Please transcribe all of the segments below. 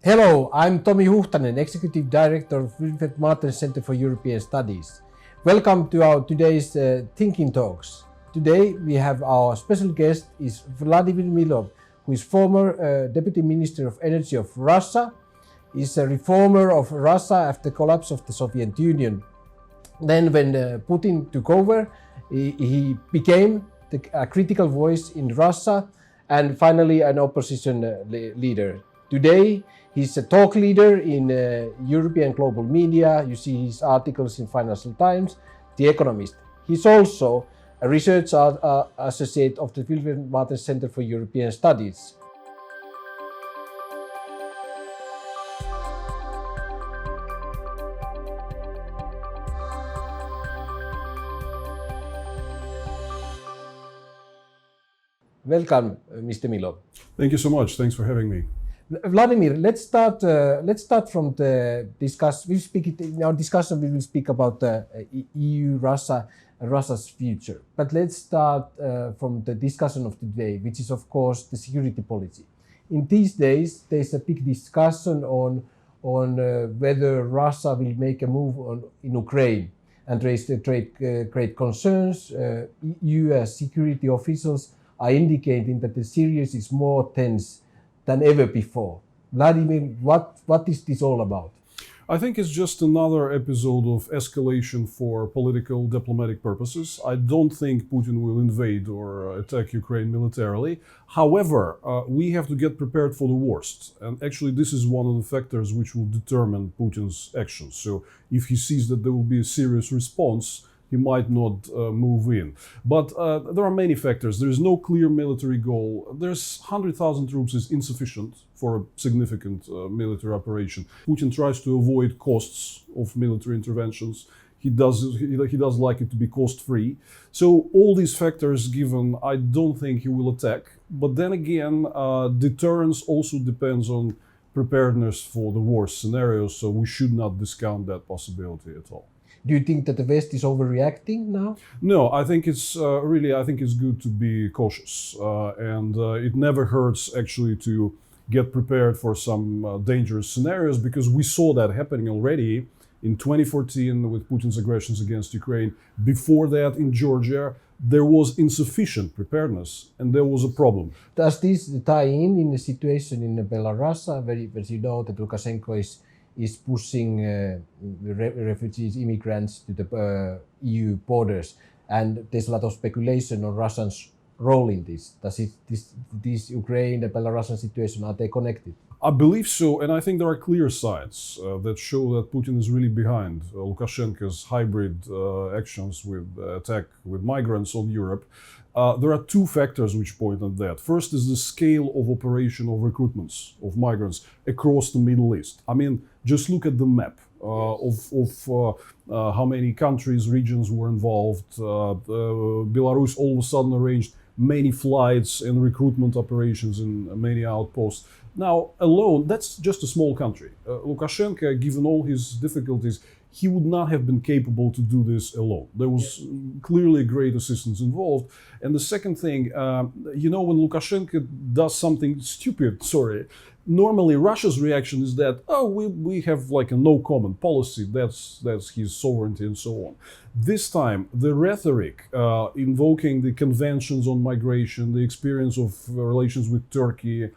Hello, I'm Tomi Huhtanen, Executive Director of Wilfred Martens Center for European Studies. Welcome to our today's Thinking Talks. Today we have our special guest is Vladimir Milov, who is former Deputy Minister of Energy of Russia. He's a reformer of Russia after the collapse of the Soviet Union. Then when Putin took over, he became a critical voice in Russia and finally an opposition leader. Today, he's a talk leader in European global media. You see his articles in Financial Times, The Economist. He's also a research associate of the Wilfred Martens Center for European Studies. Welcome, Mr. Milov. Thank you so much. Thanks for having me. Vladimir, let's start from the discussion. In our discussion, we will speak about EU, Russia's future. But let's start from the discussion of today, which is of course the security policy. In these days, there's a big discussion on whether Russia will make a move in Ukraine and raise the great concerns. EU security officials are indicating that the Syria is more tense than ever before. Vladimir, what is this all about? I think it's just another episode of escalation for political, diplomatic purposes. I don't think Putin will invade or attack Ukraine militarily. However, we have to get prepared for the worst. And actually, this is one of the factors which will determine Putin's actions. So if he sees that there will be a serious response, he might not move in. But there are many factors. There is no clear military goal. There's 100,000 troops is insufficient for a significant military operation. Putin tries to avoid costs of military interventions. He does like it to be cost-free. So all these factors given, I don't think he will attack. But then again, deterrence also depends on preparedness for the worst scenarios. So we should not discount that possibility at all. Do you think that the West is overreacting now? No, I think it's good to be cautious, and it never hurts actually to get prepared for some dangerous scenarios, because we saw that happening already in 2014 with Putin's aggressions against Ukraine. Before that, in Georgia, there was insufficient preparedness, and there was a problem. Does this tie in the situation in Belarus, where you know that Lukashenko is pushing refugees, immigrants to the EU borders, and there's a lot of speculation on Russia's role in this. This Ukraine, the Belarusian situation, are they connected? I believe so, and I think there are clear signs that show that Putin is really behind Lukashenko's hybrid actions with attack with migrants on Europe. There are two factors which point at that. First is the scale of operation of recruitments of migrants across the Middle East. I mean, just look at the map of how many countries, regions were involved. Belarus all of a sudden arranged many flights and recruitment operations in many outposts. Now, alone, that's just a small country. Lukashenko, given all his difficulties, he would not have been capable to do this alone. There was clearly great assistance involved. And the second thing, when Lukashenko does something stupid, normally Russia's reaction is that, we have like a no comment policy, that's his sovereignty and so on. This time, the rhetoric invoking the conventions on migration, the experience of relations with Turkey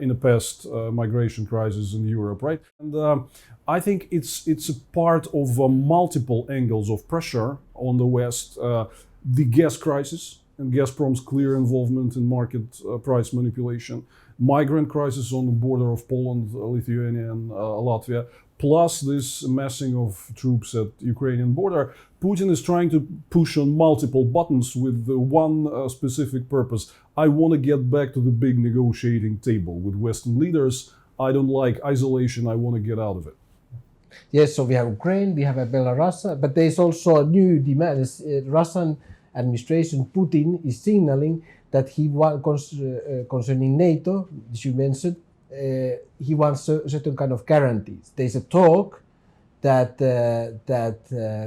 in the past migration crisis in Europe, right? And I think it's a part of multiple angles of pressure on the West. The gas crisis and Gazprom's clear involvement in market price manipulation, migrant crisis on the border of Poland, Lithuania, and Latvia, plus this massing of troops at Ukrainian border. Putin is trying to push on multiple buttons with one specific purpose. I want to get back to the big negotiating table with Western leaders. I don't like isolation. I want to get out of it. Yes, so we have Ukraine, we have Belarus, but there's also a new demand. Russian administration, Putin, is signaling that he wants, concerning NATO, as you mentioned, he wants certain kind of guarantees. There's a talk that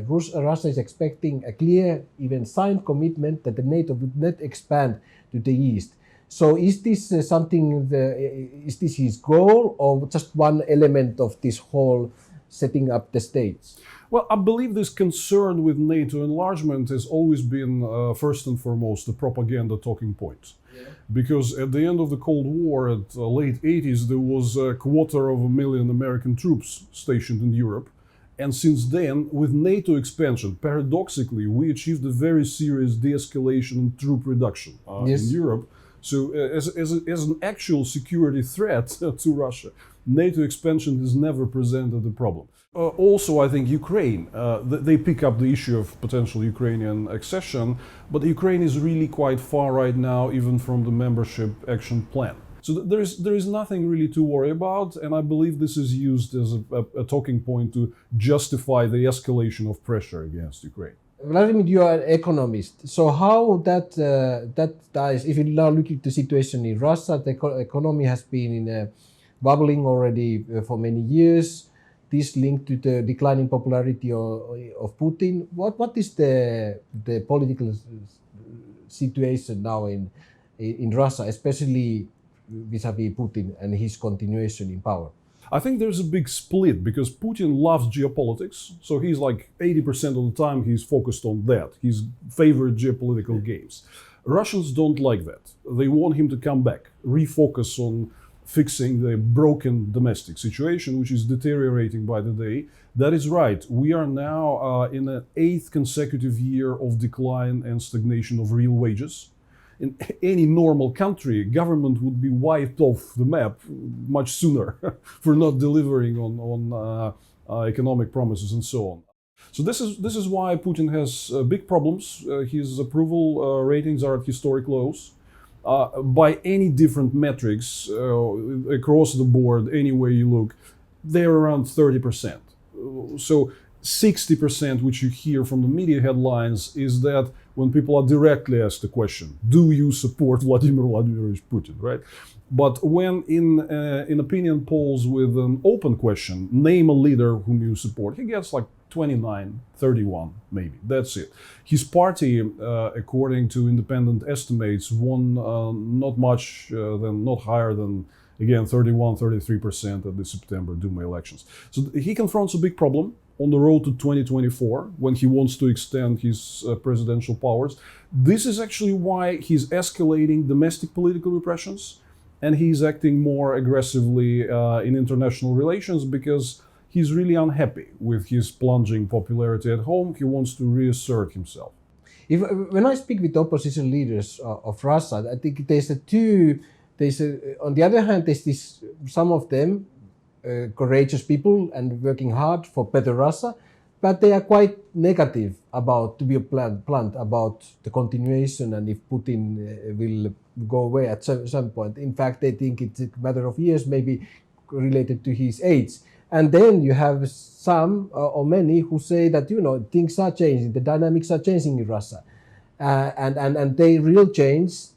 Russia is expecting a clear, even signed commitment that the NATO would not expand to the east. So is this something, is this his goal or just one element of this whole setting up the states? Well, I believe this concern with NATO enlargement has always been, first and foremost, a propaganda talking point. Yeah. Because at the end of the Cold War, at the late 80s, there was 250,000 American troops stationed in Europe. And since then, with NATO expansion, paradoxically, we achieved a very serious de-escalation and troop reduction in Europe. So as an actual security threat to Russia, NATO expansion has never presented a problem. Also, I think Ukraine, they pick up the issue of potential Ukrainian accession, but Ukraine is really quite far right now, even from the membership action plan. So there is nothing really to worry about, and I believe this is used as a talking point to justify the escalation of pressure against Ukraine. Vladimir, you are an economist. So how that ties, if you now look at the situation in Russia, the economy has been in bubbling already for many years. This linked to the declining popularity of Putin. What is the political situation now in Russia, especially vis-a-vis Putin and his continuation in power? I think there's a big split because Putin loves geopolitics. So he's like 80% of the time he's focused on that, his favorite geopolitical games. Russians don't like that. They want him to come back, refocus on fixing the broken domestic situation, which is deteriorating by the day. That is right. We are now in an 8th consecutive year of decline and stagnation of real wages. In any normal country, government would be wiped off the map much sooner for not delivering on economic promises and so on. So this is why Putin has big problems. His approval ratings are at historic lows. By any different metrics, across the board, any way you look, they're around 30%. So 60%, which you hear from the media headlines, is that when people are directly asked the question, do you support Vladimir Vladimirovich Putin, right? But when in opinion polls with an open question, name a leader whom you support, he gets like 29, 31, maybe. That's it. His party, according to independent estimates, won not higher than, again, 31, 33% at the September Duma elections. So he confronts a big problem on the road to 2024 when he wants to extend his presidential powers. This is actually why he's escalating domestic political repressions and he's acting more aggressively in international relations because he's really unhappy with his plunging popularity at home. He wants to reassert himself. When I speak with opposition leaders of Russia, I think on the other hand, there's some of them courageous people and working hard for better Russia, but they are quite negative about, to be blunt, about the continuation and if Putin will go away at some point. In fact, they think it's a matter of years, maybe related to his age. And then you have some or many who say that, things are changing, the dynamics are changing in Russia. And the real change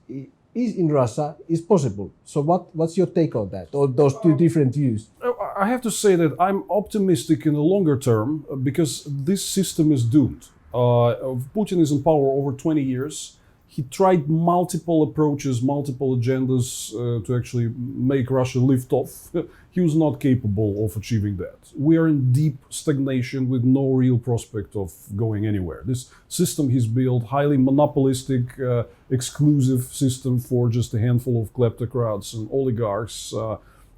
in Russia is possible. So what's your take on that, or those two different views? I have to say that I'm optimistic in the longer term because this system is doomed. Putin is in power over 20 years. He tried multiple approaches, multiple agendas to actually make Russia lift off. He was not capable of achieving that. We are in deep stagnation with no real prospect of going anywhere. This system he's built, highly monopolistic, exclusive system for just a handful of kleptocrats and oligarchs,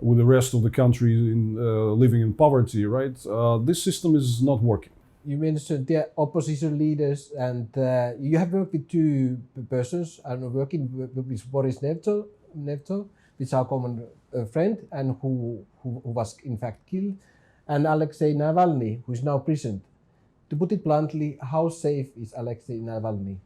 with the rest of the country living in poverty, right? This system is not working. You mentioned the opposition leaders, and you have worked with two persons. I'm working with Boris Nemtsov, which is our common friend, and who was in fact killed, and Alexei Navalny, who is now prisoned. To put it bluntly, how safe is Alexei Navalny?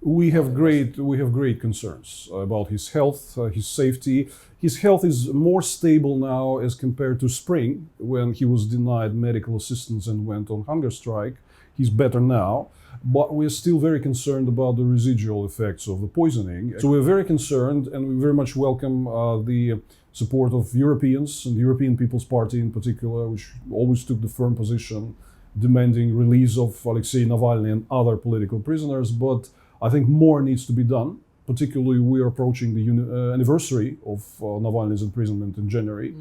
We have great concerns about his health, his safety. His health is more stable now as compared to spring, when he was denied medical assistance and went on hunger strike. He's better now, but we're still very concerned about the residual effects of the poisoning. So we're very concerned, and we very much welcome the support of Europeans and the European People's Party in particular, which always took the firm position demanding release of Alexei Navalny and other political prisoners. But I think more needs to be done. particularly we are approaching the anniversary of Navalny's imprisonment in January.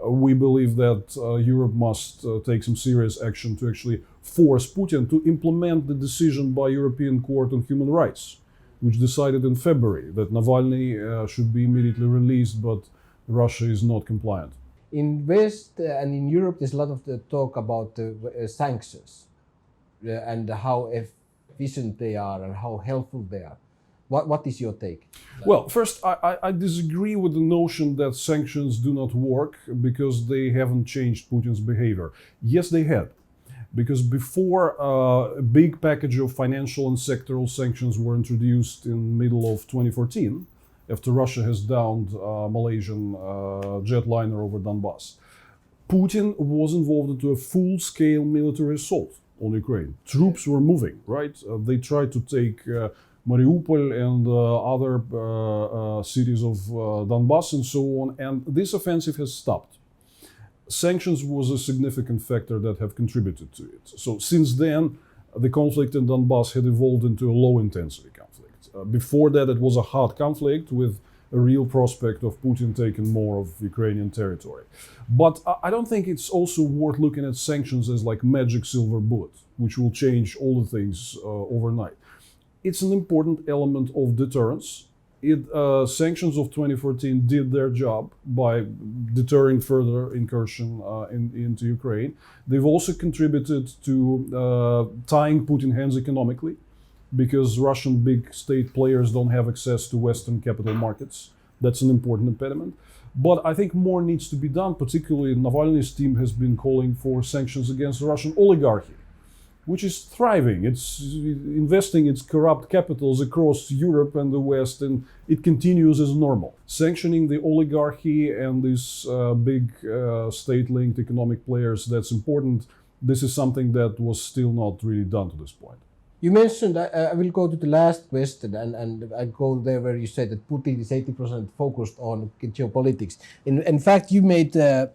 We believe that Europe must take some serious action to actually force Putin to implement the decision by European Court on Human Rights, which decided in February that Navalny should be immediately released, but Russia is not compliant. In West and in Europe, there's a lot of the talk about sanctions and how efficient they are and how helpful they are. What is your take? Well, first, I disagree with the notion that sanctions do not work because they haven't changed Putin's behavior. Yes, they had. Because before a big package of financial and sectoral sanctions were introduced in middle of 2014, after Russia has downed Malaysian jetliner over Donbass, Putin was involved into a full-scale military assault on Ukraine. Troops were moving, right? They tried to take Mariupol and other cities of Donbass and so on, and this offensive has stopped. Sanctions was a significant factor that have contributed to it. So since then, the conflict in Donbass had evolved into a low-intensity conflict. Before that, it was a hot conflict with a real prospect of Putin taking more of Ukrainian territory. But I don't think it's also worth looking at sanctions as like magic silver bullet, which will change all the things overnight. It's an important element of deterrence. Sanctions of 2014 did their job by deterring further incursion into Ukraine. They've also contributed to tying Putin hands economically, because Russian big state players don't have access to Western capital markets. That's an important impediment. But I think more needs to be done, particularly Navalny's team has been calling for sanctions against the Russian oligarchy, which is thriving. It's investing its corrupt capitals across Europe and the West, and it continues as normal. Sanctioning the oligarchy and these big state-linked economic players, that's important. This is something that was still not really done to this point. You mentioned, I will go to the last question, and I go there where you said that Putin is 80% focused on geopolitics. In fact, you made a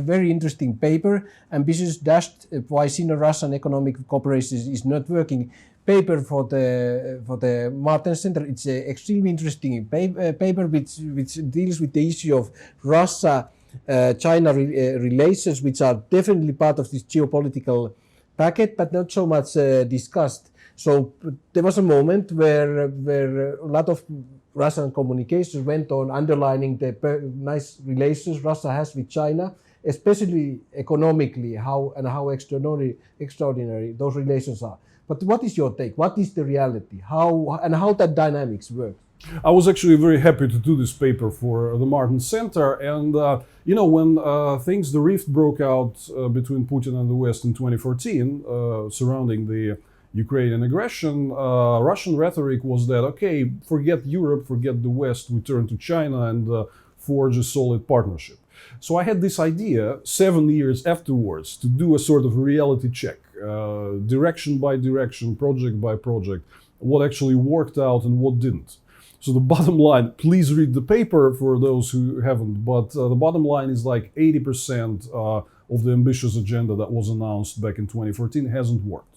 very interesting paper, Ambitious Dashed Why Sino-Russian Economic Cooperation is Not Working, paper for the Martin Center. It's an extremely interesting paper which deals with the issue of Russia-China relations, which are definitely part of this geopolitical packet, but not so much discussed. So there was a moment where a lot of Russian communications went on underlining the nice relations Russia has with China, especially economically, how extraordinary those relations are. But what is your take? What is the reality? How that dynamics work? I was actually very happy to do this paper for the Martin Center, and when the rift broke out between Putin and the West in 2014, surrounding the Ukrainian aggression, Russian rhetoric was that, okay, forget Europe, forget the West, we turn to China and forge a solid partnership. So I had this idea 7 years afterwards to do a sort of reality check, direction by direction, project by project, what actually worked out and what didn't. So the bottom line, please read the paper for those who haven't, but the bottom line is like 80% of the ambitious agenda that was announced back in 2014 hasn't worked.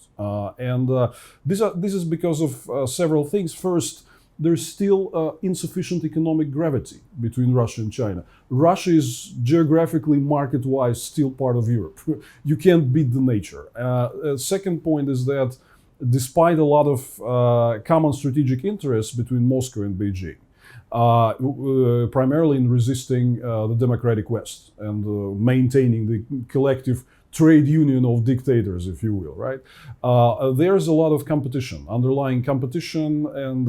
This is because of several things. First, there's still insufficient economic gravity between Russia and China. Russia is geographically, market-wise, still part of Europe. You can't beat the nature. Second point is that despite a lot of common strategic interests between Moscow and Beijing, primarily in resisting the democratic West and maintaining the collective trade union of dictators, if you will, right? There's a lot of competition, underlying competition, and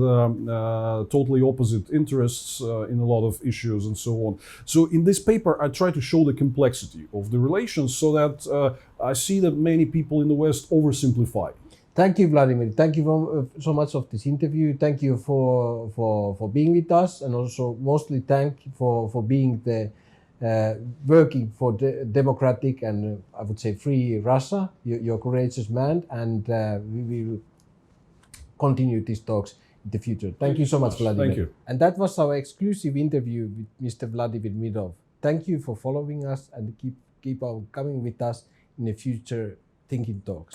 totally opposite interests in a lot of issues and so on. So in this paper, I try to show the complexity of the relations so that I see that many people in the West oversimplify. Thank you, Vladimir. Thank you so much of this interview. Thank you for being with us, and also mostly thank you for being the working for the democratic and I would say free Russia. You're a courageous man, and we will continue these talks in the future. Thank you so much, Vladimir. Thank you. And that was our exclusive interview with Mr. Vladimir Milov. Thank you for following us, and keep on coming with us in the future Thinking Talks.